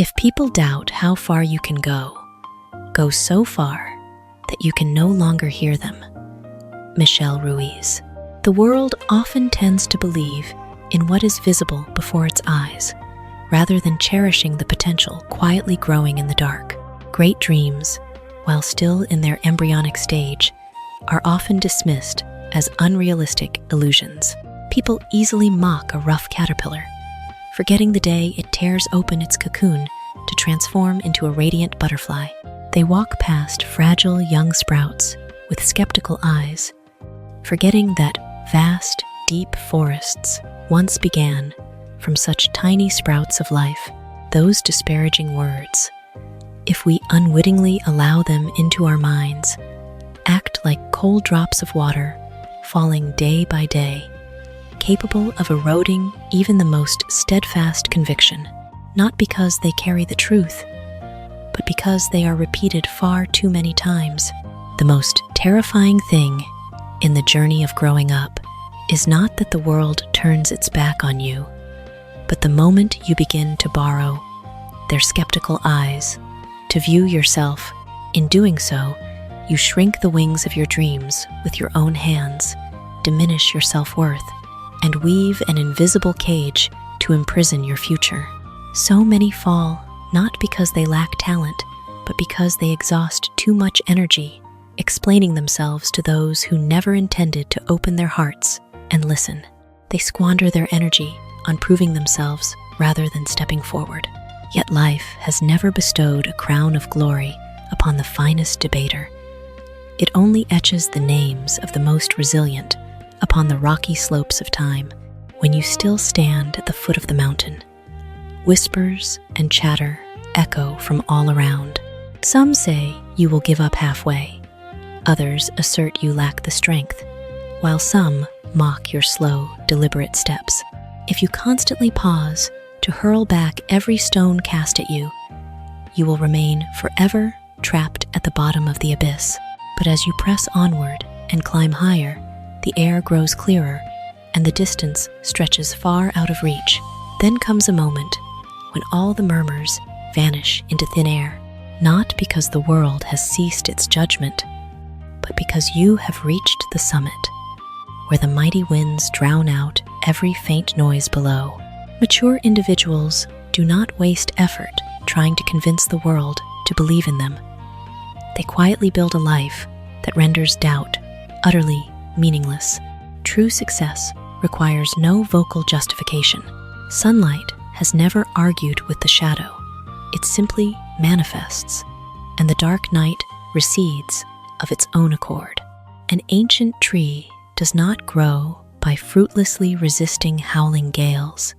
If people doubt how far you can go, go so far that you can no longer hear them. Michele Ruiz. The world often tends to believe in what is visible before its eyes, rather than cherishing the potential quietly growing in the dark. Great dreams, while still in their embryonic stage, are often dismissed as unrealistic illusions. People easily mock a rough caterpillar, forgetting the day it tears open its cocoon to transform into a radiant butterfly. They walk past fragile young sprouts with skeptical eyes, forgetting that vast, deep forests once began from such tiny sprouts of life. Those disparaging words, if we unwittingly allow them into our minds, act like cold drops of water falling day by day, capable of eroding even the most steadfast conviction, not because they carry the truth, but because they are repeated far too many times. The most terrifying thing in the journey of growing up is not that the world turns its back on you, but the moment you begin to borrow their skeptical eyes to view yourself. In doing so, you shrink the wings of your dreams with your own hands, diminish your self-worth, and weave an invisible cage to imprison your future. So many fall not because they lack talent, but because they exhaust too much energy explaining themselves to those who never intended to open their hearts and listen. They squander their energy on proving themselves rather than stepping forward. Yet life has never bestowed a crown of glory upon the finest debater. It only etches the names of the most resilient upon the rocky slopes of time. When you still stand at the foot of the mountain, whispers and chatter echo from all around. Some say you will give up halfway. Others assert you lack the strength, while some mock your slow, deliberate steps. If you constantly pause to hurl back every stone cast at you, you will remain forever trapped at the bottom of the abyss. But as you press onward and climb higher, the air grows clearer and the distance stretches far out of reach. Then comes a moment when all the murmurs vanish into thin air, not because the world has ceased its judgment, but because you have reached the summit, where the mighty winds drown out every faint noise below. Mature individuals do not waste effort trying to convince the world to believe in them. They quietly build a life that renders doubt utterly meaningless. True success requires no vocal justification. Sunlight has never argued with the shadow. It simply manifests, and the dark night recedes of its own accord. An ancient tree does not grow by fruitlessly resisting howling gales,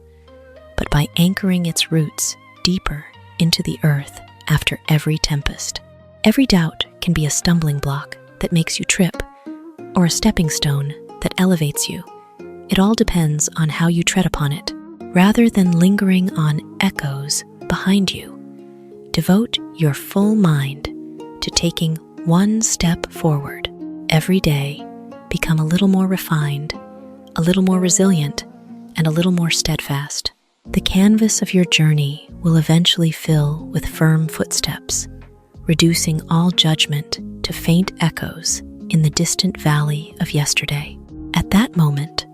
but by anchoring its roots deeper into the earth after every tempest. Every doubt can be a stumbling block that makes you trip, or a stepping stone that elevates you. It all depends on how you tread upon it. Rather than lingering on echoes behind you, devote your full mind to taking one step forward. Every day, become a little more refined, a little more resilient, and a little more steadfast. The canvas of your journey will eventually fill with firm footsteps, reducing all judgment to faint echoes in the distant valley of yesterday. At that moment,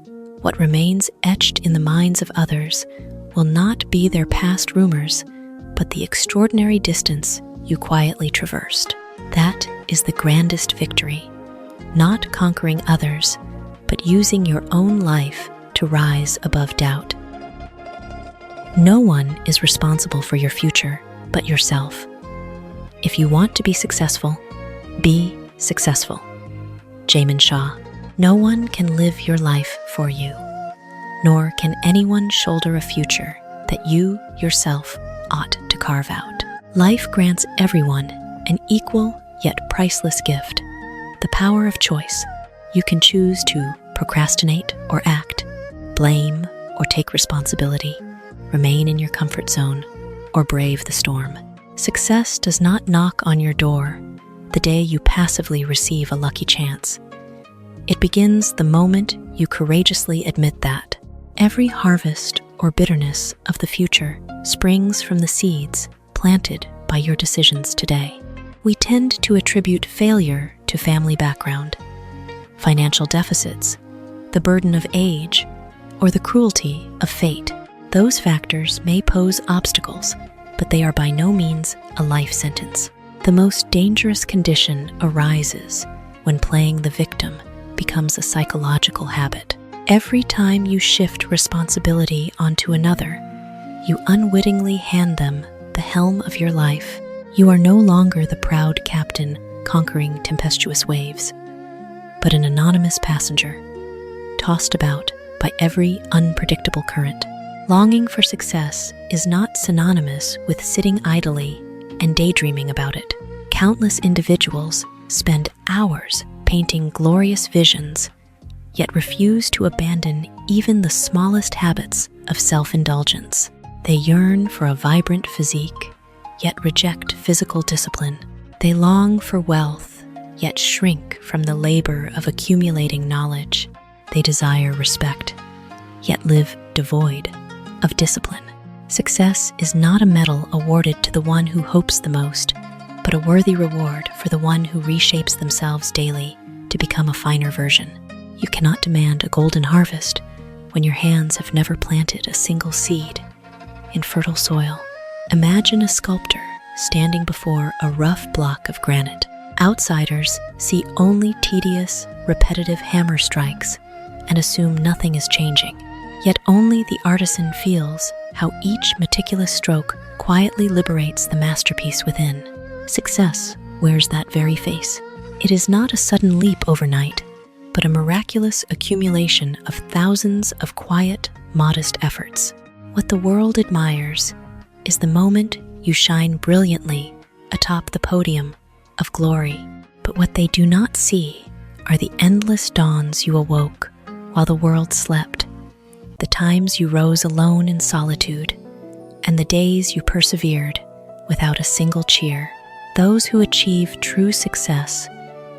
what remains etched in the minds of others will not be their past rumors, but the extraordinary distance you quietly traversed. That is the grandest victory, not conquering others, but using your own life to rise above doubt. No one is responsible for your future but yourself. If you want to be successful, be successful. Jaymin Shah. No one can live your life for you, nor can anyone shoulder a future that you yourself ought to carve out. Life grants everyone an equal yet priceless gift, the power of choice. You can choose to procrastinate or act, blame or take responsibility, remain in your comfort zone or brave the storm. Success does not knock on your door the day you passively receive a lucky chance. It begins the moment you courageously admit that every harvest or bitterness of the future springs from the seeds planted by your decisions today. We tend to attribute failure to family background, financial deficits, the burden of age, or the cruelty of fate. Those factors may pose obstacles, but they are by no means a life sentence. The most dangerous condition arises when playing the victim becomes a psychological habit. Every time you shift responsibility onto another, you unwittingly hand them the helm of your life. You are no longer the proud captain conquering tempestuous waves, but an anonymous passenger, tossed about by every unpredictable current. Longing for success is not synonymous with sitting idly and daydreaming about it. Countless individuals spend hours painting glorious visions, yet refuse to abandon even the smallest habits of self-indulgence. They yearn for a vibrant physique, yet reject physical discipline. They long for wealth, yet shrink from the labor of accumulating knowledge. They desire respect, yet live devoid of discipline. Success is not a medal awarded to the one who hopes the most, but a worthy reward for the one who reshapes themselves daily to become a finer version. You cannot demand a golden harvest when your hands have never planted a single seed in fertile soil. Imagine a sculptor standing before a rough block of granite. Outsiders see only tedious, repetitive hammer strikes and assume nothing is changing. Yet only the artisan feels how each meticulous stroke quietly liberates the masterpiece within. Success wears that very face. It is not a sudden leap overnight, but a miraculous accumulation of thousands of quiet, modest efforts. What the world admires is the moment you shine brilliantly atop the podium of glory. But what they do not see are the endless dawns you awoke while the world slept, the times you rose alone in solitude, and the days you persevered without a single cheer. Those who achieve true success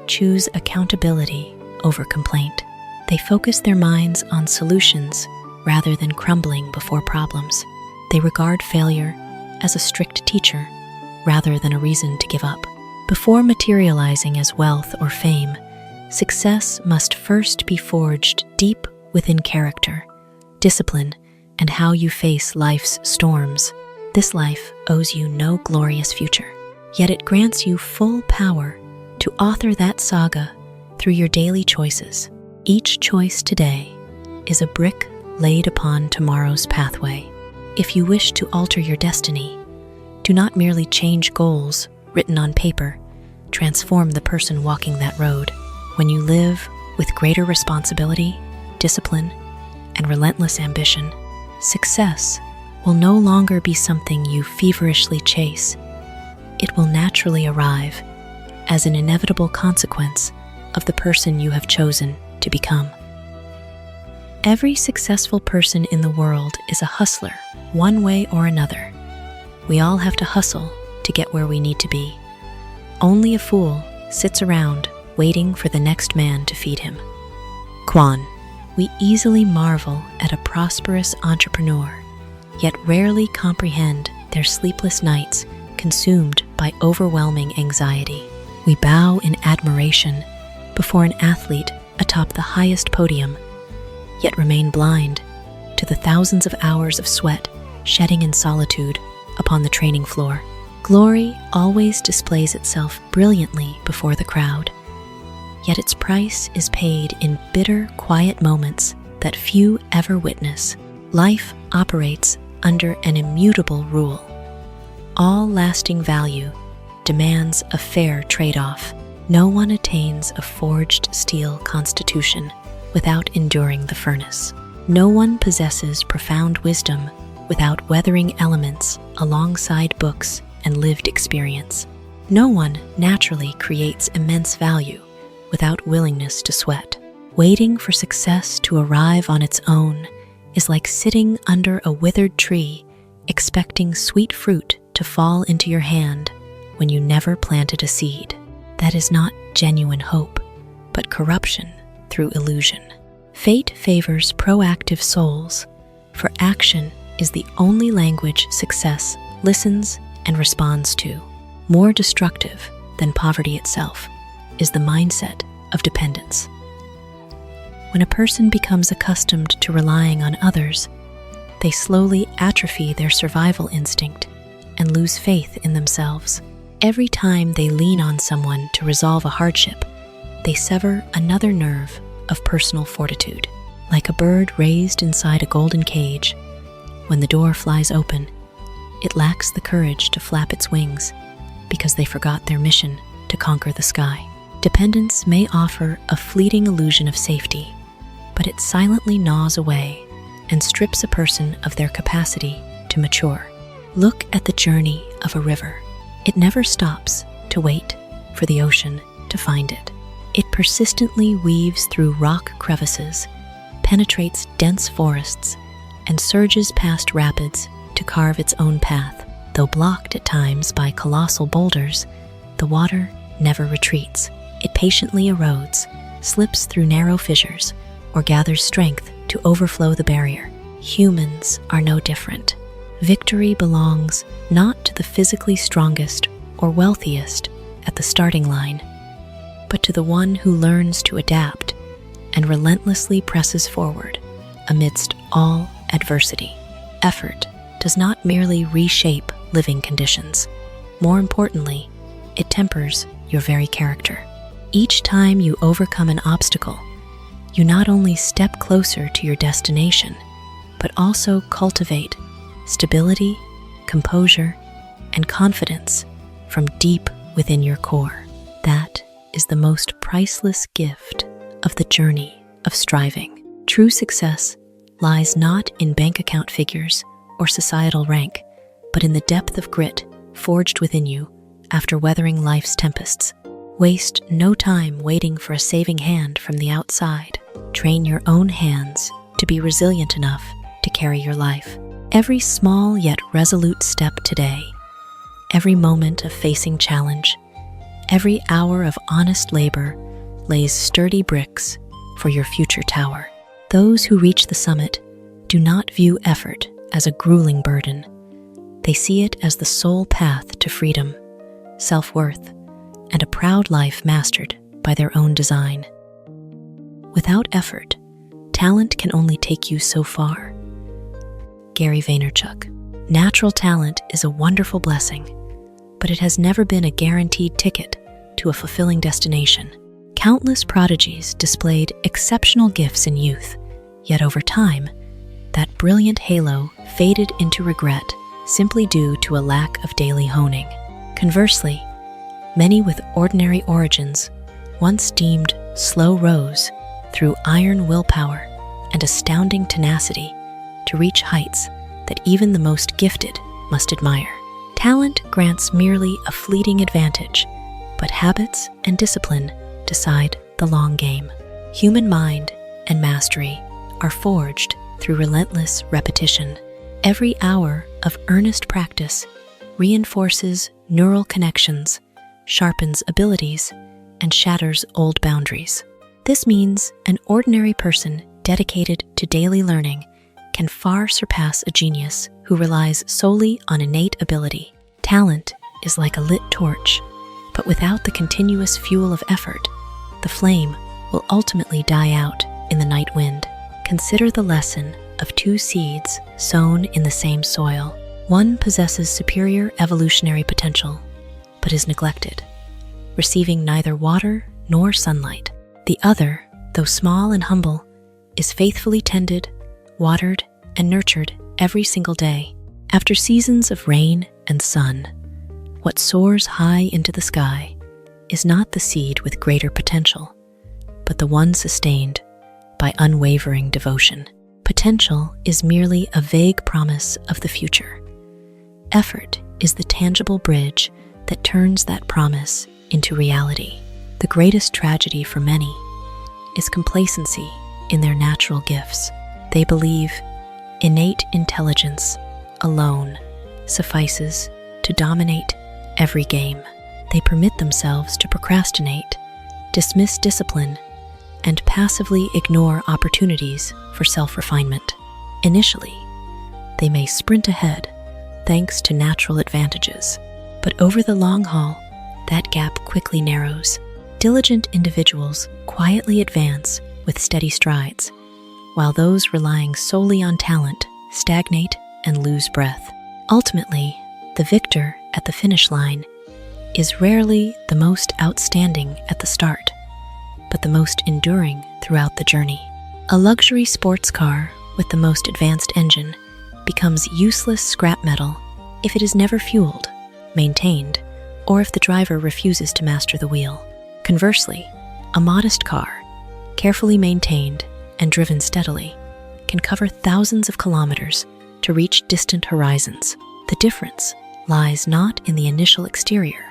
choose accountability over complaint. They focus their minds on solutions rather than crumbling before problems. They regard failure as a strict teacher rather than a reason to give up. Before materializing as wealth or fame, success must first be forged deep within character, discipline, and how you face life's storms. This life owes you no glorious future, yet it grants you full power to author that saga through your daily choices. Each choice today is a brick laid upon tomorrow's pathway. If you wish to alter your destiny, do not merely change goals written on paper, transform the person walking that road. When you live with greater responsibility, discipline, and relentless ambition, success will no longer be something you feverishly chase. It will naturally arrive as an inevitable consequence of the person you have chosen to become. Every successful person in the world is a hustler, one way or another. We all have to hustle to get where we need to be. Only a fool sits around waiting for the next man to feed him. Quan. We easily marvel at a prosperous entrepreneur, yet rarely comprehend their sleepless nights consumed by overwhelming anxiety. We bow in admiration before an athlete atop the highest podium, yet remain blind to the thousands of hours of sweat shedding in solitude upon the training floor. Glory always displays itself brilliantly before the crowd, yet its price is paid in bitter, quiet moments that few ever witness. Life operates under an immutable rule. All lasting value demands a fair trade-off. No one attains a forged steel constitution without enduring the furnace. No one possesses profound wisdom without weathering elements alongside books and lived experience. No one naturally creates immense value without willingness to sweat. Waiting for success to arrive on its own is like sitting under a withered tree, expecting sweet fruit to fall into your hand when you never planted a seed. That is not genuine hope, but corruption through illusion. Fate favors proactive souls, for action is the only language success listens and responds to. More destructive than poverty itself is the mindset of dependence. When a person becomes accustomed to relying on others, they slowly atrophy their survival instinct and lose faith in themselves. Every time they lean on someone to resolve a hardship, they sever another nerve of personal fortitude. Like a bird raised inside a golden cage, when the door flies open, it lacks the courage to flap its wings because they forgot their mission to conquer the sky. Dependence may offer a fleeting illusion of safety, but it silently gnaws away and strips a person of their capacity to mature. Look at the journey of a river. It never stops to wait for the ocean to find it. It persistently weaves through rock crevices, penetrates dense forests, and surges past rapids to carve its own path. Though blocked at times by colossal boulders, the water never retreats. It patiently erodes, slips through narrow fissures, or gathers strength to overflow the barrier. Humans are no different. Victory belongs not to the physically strongest or wealthiest at the starting line, but to the one who learns to adapt and relentlessly presses forward amidst all adversity. Effort does not merely reshape living conditions. More importantly, it tempers your very character. Each time you overcome an obstacle, you not only step closer to your destination, but also cultivate stability, composure, and confidence from deep within your core. That is the most priceless gift of the journey of striving. True success lies not in bank account figures or societal rank, but in the depth of grit forged within you after weathering life's tempests. Waste no time waiting for a saving hand from the outside. Train your own hands to be resilient enough to carry your life. Every small yet resolute step today, every moment of facing challenge, every hour of honest labor lays sturdy bricks for your future tower. Those who reach the summit do not view effort as a grueling burden. They see it as the sole path to freedom, self-worth, and a proud life mastered by their own design. Without effort, talent can only take you so far. Gary Vaynerchuk. Natural talent is a wonderful blessing, but it has never been a guaranteed ticket to a fulfilling destination. Countless prodigies displayed exceptional gifts in youth, yet over time, that brilliant halo faded into regret simply due to a lack of daily honing. Conversely, many with ordinary origins, once deemed slow, rose through iron willpower and astounding tenacity to reach heights that even the most gifted must admire. Talent grants merely a fleeting advantage, but habits and discipline decide the long game. Human mind and mastery are forged through relentless repetition. Every hour of earnest practice reinforces neural connections, sharpens abilities, and shatters old boundaries. This means an ordinary person dedicated to daily learning can far surpass a genius who relies solely on innate ability. Talent is like a lit torch, but without the continuous fuel of effort, the flame will ultimately die out in the night wind. Consider the lesson of two seeds sown in the same soil. One possesses superior evolutionary potential, but is neglected, receiving neither water nor sunlight. The other, though small and humble, is faithfully tended, watered, and nurtured every single day. After seasons of rain and sun, what soars high into the sky is not the seed with greater potential, but the one sustained by unwavering devotion. Potential is merely a vague promise of the future. Effort is the tangible bridge that turns that promise into reality. The greatest tragedy for many is complacency in their natural gifts. They believe innate intelligence alone suffices to dominate every game. They permit themselves to procrastinate, dismiss discipline, and passively ignore opportunities for self-refinement. Initially, they may sprint ahead, thanks to natural advantages. But over the long haul, that gap quickly narrows. Diligent individuals quietly advance with steady strides, while those relying solely on talent stagnate and lose breath. Ultimately, the victor at the finish line is rarely the most outstanding at the start, but the most enduring throughout the journey. A luxury sports car with the most advanced engine becomes useless scrap metal if it is never fueled, maintained, or if the driver refuses to master the wheel. Conversely, a modest car, carefully maintained and driven steadily, can cover thousands of kilometers to reach distant horizons. The difference lies not in the initial exterior,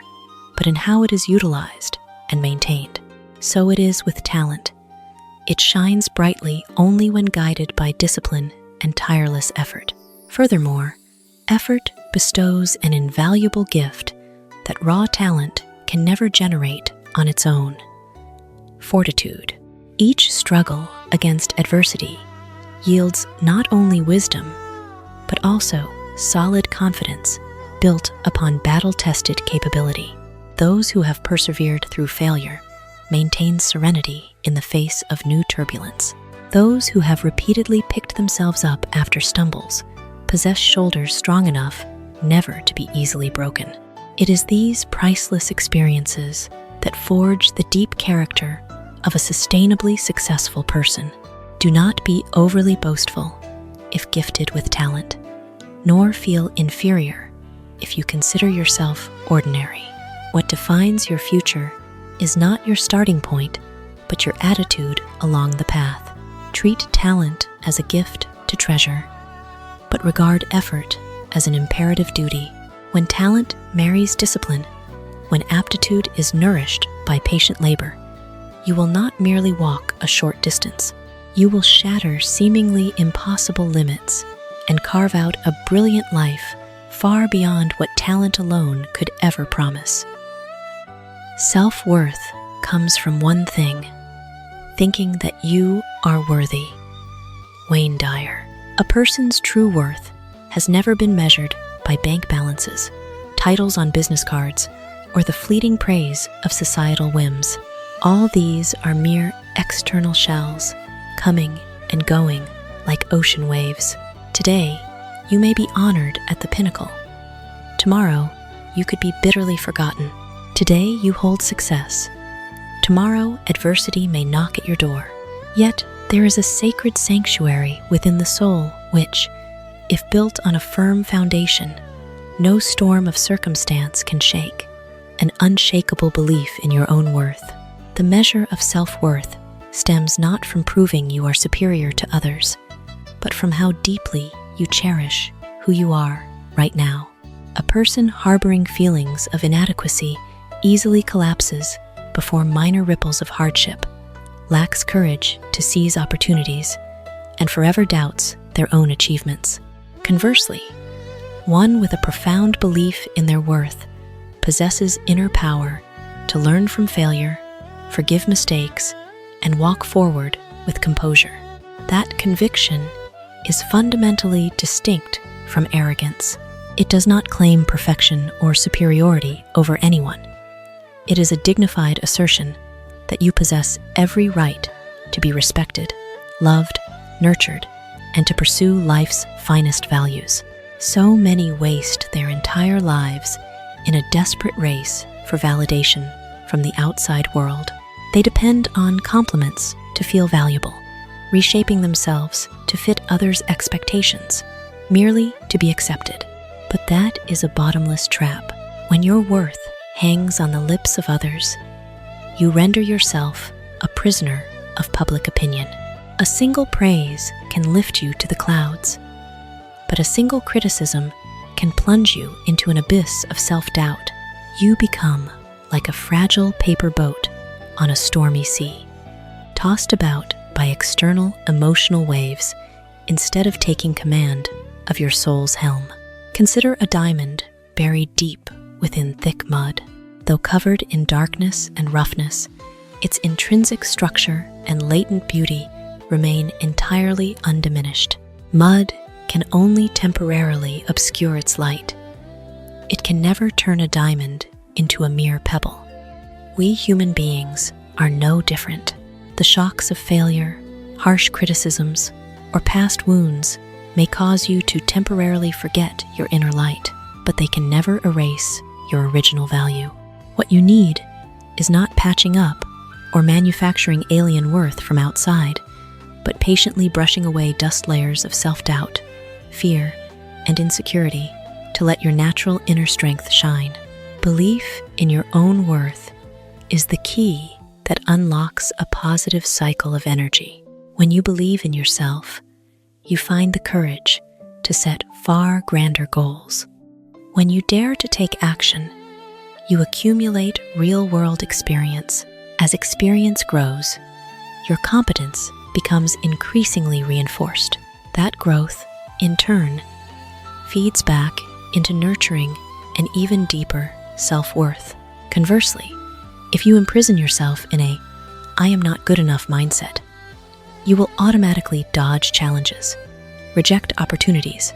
but in how it is utilized and maintained. So it is with talent. It shines brightly only when guided by discipline and tireless effort. Furthermore, effort bestows an invaluable gift that raw talent can never generate on its own: fortitude. Each struggle against adversity yields not only wisdom, but also solid confidence built upon battle-tested capability. Those who have persevered through failure maintain serenity in the face of new turbulence. Those who have repeatedly picked themselves up after stumbles possess shoulders strong enough never to be easily broken. It is these priceless experiences that forge the deep character of a sustainably successful person. Do not be overly boastful if gifted with talent, nor feel inferior if you consider yourself ordinary. What defines your future is not your starting point, but your attitude along the path. Treat talent as a gift to treasure, but regard effort as an imperative duty. When talent marries discipline, when aptitude is nourished by patient labor, you will not merely walk a short distance. You will shatter seemingly impossible limits and carve out a brilliant life far beyond what talent alone could ever promise. Self-worth comes from one thing: thinking that you are worthy. Dyer. A person's true worth has never been measured by bank balances, titles on business cards, or the fleeting praise of societal whims. All these are mere external shells, coming and going like ocean waves. Today, you may be honored at the pinnacle. Tomorrow, you could be bitterly forgotten. Today, you hold success. Tomorrow, adversity may knock at your door. Yet, there is a sacred sanctuary within the soul which, if built on a firm foundation, no storm of circumstance can shake: an unshakable belief in your own worth. The measure of self-worth stems not from proving you are superior to others, but from how deeply you cherish who you are right now. A person harboring feelings of inadequacy easily collapses before minor ripples of hardship, lacks courage to seize opportunities, and forever doubts their own achievements. Conversely, one with a profound belief in their worth possesses inner power to learn from failure, forgive mistakes, and walk forward with composure. That conviction is fundamentally distinct from arrogance. It does not claim perfection or superiority over anyone. It is a dignified assertion that you possess every right to be respected, loved, nurtured, and to pursue life's finest values. So many waste their entire lives in a desperate race for validation from the outside world. They depend on compliments to feel valuable, reshaping themselves to fit others' expectations, merely to be accepted. But that is a bottomless trap. When your worth hangs on the lips of others, you render yourself a prisoner of public opinion. A single praise can lift you to the clouds, but a single criticism can plunge you into an abyss of self-doubt. You become like a fragile paper boat on a stormy sea, tossed about by external emotional waves instead of taking command of your soul's helm. Consider a diamond buried deep within thick mud. Though covered in darkness and roughness, its intrinsic structure and latent beauty remain entirely undiminished. Mud can only temporarily obscure its light. It can never turn a diamond into a mere pebble. We human beings are no different. The shocks of failure, harsh criticisms, or past wounds may cause you to temporarily forget your inner light, but they can never erase your original value. What you need is not patching up or manufacturing alien worth from outside, but patiently brushing away dust layers of self-doubt, fear, and insecurity to let your natural inner strength shine. Belief in your own worth is the key that unlocks a positive cycle of energy. When you believe in yourself, you find the courage to set far grander goals. When you dare to take action, you accumulate real-world experience. As experience grows, your competence becomes increasingly reinforced. That growth, in turn, feeds back into nurturing an even deeper self-worth. Conversely, if you imprison yourself in a "I am not good enough" mindset, you will automatically dodge challenges, reject opportunities,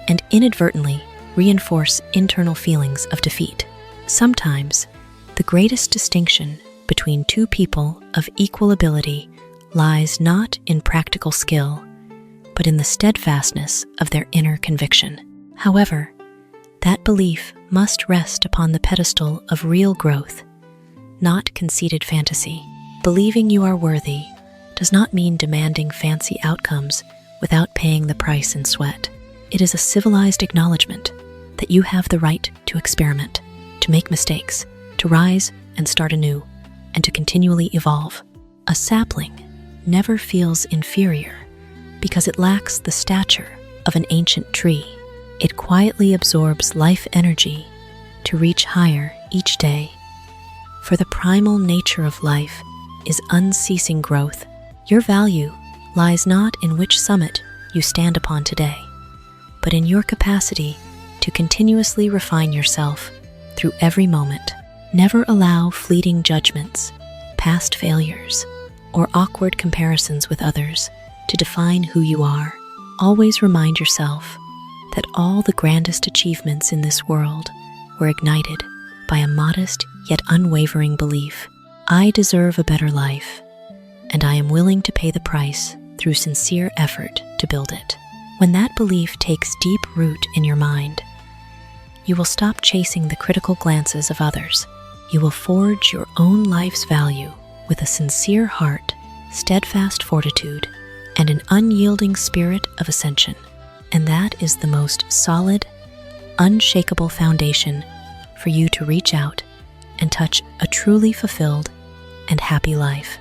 and inadvertently reinforce internal feelings of defeat. Sometimes, the greatest distinction between two people of equal ability lies not in practical skill, but in the steadfastness of their inner conviction. However, that belief must rest upon the pedestal of real growth, not conceited fantasy. Believing you are worthy does not mean demanding fancy outcomes without paying the price in sweat. It is a civilized acknowledgement that you have the right to experiment, to make mistakes, to rise and start anew, and to continually evolve. A sapling never feels inferior because it lacks the stature of an ancient tree. It quietly absorbs life energy to reach higher each day. For the primal nature of life is unceasing growth. Your value lies not in which summit you stand upon today, but in your capacity to continuously refine yourself through every moment. Never allow fleeting judgments, past failures, or awkward comparisons with others to define who you are. Always remind yourself that all the grandest achievements in this world were ignited by a modest yet unwavering belief. I deserve a better life, and I am willing to pay the price through sincere effort to build it. When that belief takes deep root in your mind, you will stop chasing the critical glances of others. You will forge your own life's value with a sincere heart, steadfast fortitude, and an unyielding spirit of ascension. And that is the most solid, unshakable foundation for you to reach out and touch a truly fulfilled and happy life.